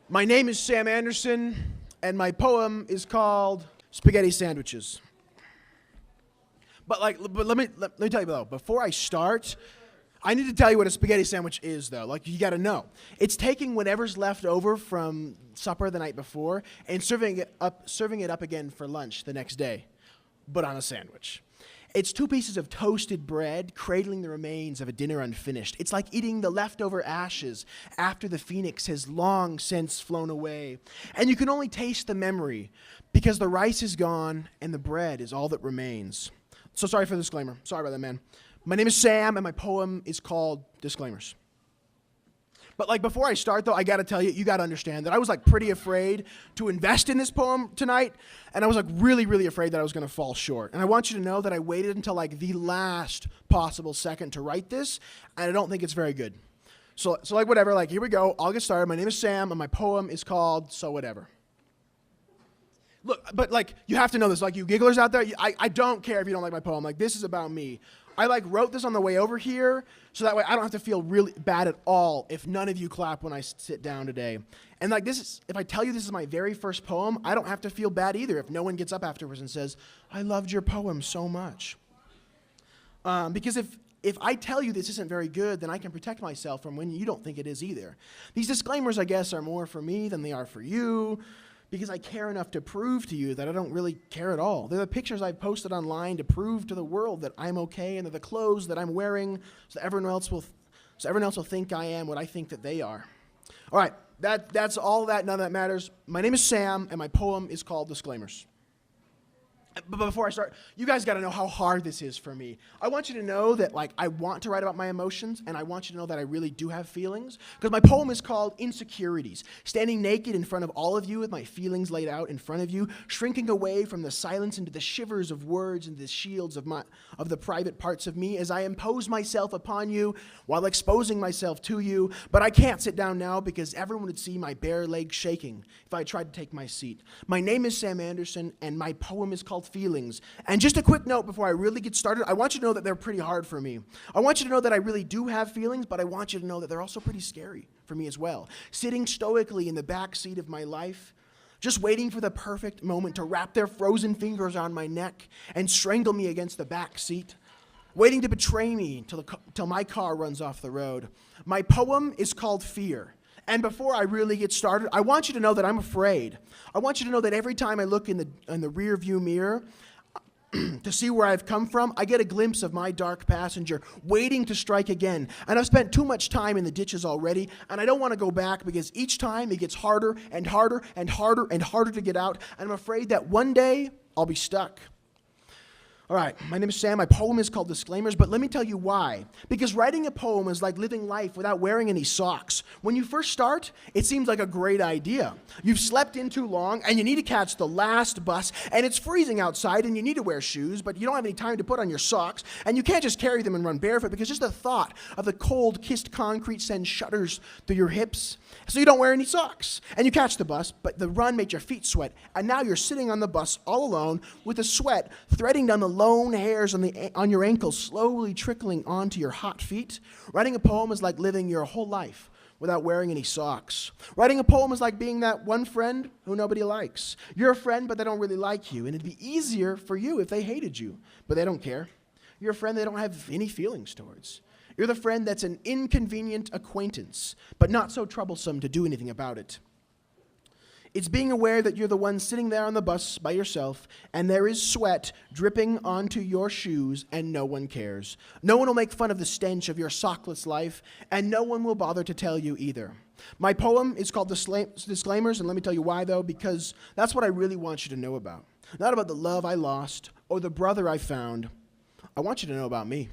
My name is Sam Anderson, and my poem is called Spaghetti Sandwiches. But let me tell you though, before I start, I need to tell you what a spaghetti sandwich is though. Like, you gotta know. It's taking whatever's left over from supper the night before and serving it up again for lunch the next day, but on a sandwich. It's 2 pieces of toasted bread cradling the remains of a dinner unfinished. It's like eating the leftover ashes after the phoenix has long since flown away. And you can only taste the memory because the rice is gone and the bread is all that remains. So sorry for the disclaimer. Sorry about that, man. My name is Sam, and my poem is called Disclaimers. But before I start, though, I got to tell you, you got to understand that I was pretty afraid to invest in this poem tonight, and I was really, really afraid that I was going to fall short. And I want you to know that I waited until the last possible second to write this, and I don't think it's very good. So whatever, here we go. I'll get started. My name is Sam, and my poem is called So Whatever. Look, but you have to know this. You gigglers out there, I don't care if you don't like my poem. This is about me. I wrote this on the way over here, so that way I don't have to feel really bad at all if none of you clap when I sit down today. And if I tell you this is my very first poem, I don't have to feel bad either if no one gets up afterwards and says, I loved your poem so much. Because if I tell you this isn't very good, then I can protect myself from when you don't think it is either. These disclaimers, I guess, are more for me than they are for you, because I care enough to prove to you that I don't really care at all. They're the pictures I've posted online to prove to the world that I'm okay, and they're the clothes that I'm wearing so everyone else will think I am what I think that they are. All right, that's all that. None of that matters. My name is Sam, and my poem is called Disclaimers. But before I start, you guys got to know how hard this is for me. I want you to know that I want to write about my emotions, and I want you to know that I really do have feelings, because my poem is called Insecurities. Standing naked in front of all of you with my feelings laid out in front of you, shrinking away from the silence into the shivers of words and the shields of the private parts of me as I impose myself upon you while exposing myself to you. But I can't sit down now because everyone would see my bare legs shaking if I tried to take my seat. My name is Sam Anderson, and my poem is called Feelings. And just a quick note before I really get started, I want you to know that they're pretty hard for me. I want you to know that I really do have feelings, but I want you to know that they're also pretty scary for me as well. Sitting stoically in the back seat of my life, just waiting for the perfect moment to wrap their frozen fingers on my neck and strangle me against the back seat, waiting to betray me till my car runs off the road. My poem is called Fear. And before I really get started, I want you to know that I'm afraid. I want you to know that every time I look in the rear view mirror to see where I've come from, I get a glimpse of my dark passenger waiting to strike again. And I've spent too much time in the ditches already, and I don't want to go back because each time it gets harder and harder and harder and harder to get out, and I'm afraid that one day I'll be stuck. All right, my name is Sam. My poem is called Disclaimers, but let me tell you why. Because writing a poem is like living life without wearing any socks. When you first start, it seems like a great idea. You've slept in too long, and you need to catch the last bus, and it's freezing outside, and you need to wear shoes, but you don't have any time to put on your socks, and you can't just carry them and run barefoot because just the thought of the cold, kissed concrete sends shudders through your hips, so you don't wear any socks. And you catch the bus, but the run made your feet sweat, and now you're sitting on the bus all alone with the sweat threading down the lone hairs on your ankles slowly trickling onto your hot feet. Writing a poem is like living your whole life without wearing any socks. Writing a poem is like being that one friend who nobody likes. You're a friend, but they don't really like you, and it'd be easier for you if they hated you, but they don't care. You're a friend they don't have any feelings towards. You're the friend that's an inconvenient acquaintance, but not so troublesome to do anything about it. It's being aware that you're the one sitting there on the bus by yourself, and there is sweat dripping onto your shoes, and no one cares. No one will make fun of the stench of your sockless life, and no one will bother to tell you either. My poem is called Disclaimers, and let me tell you why, though, because that's what I really want you to know about. Not about the love I lost or the brother I found. I want you to know about me.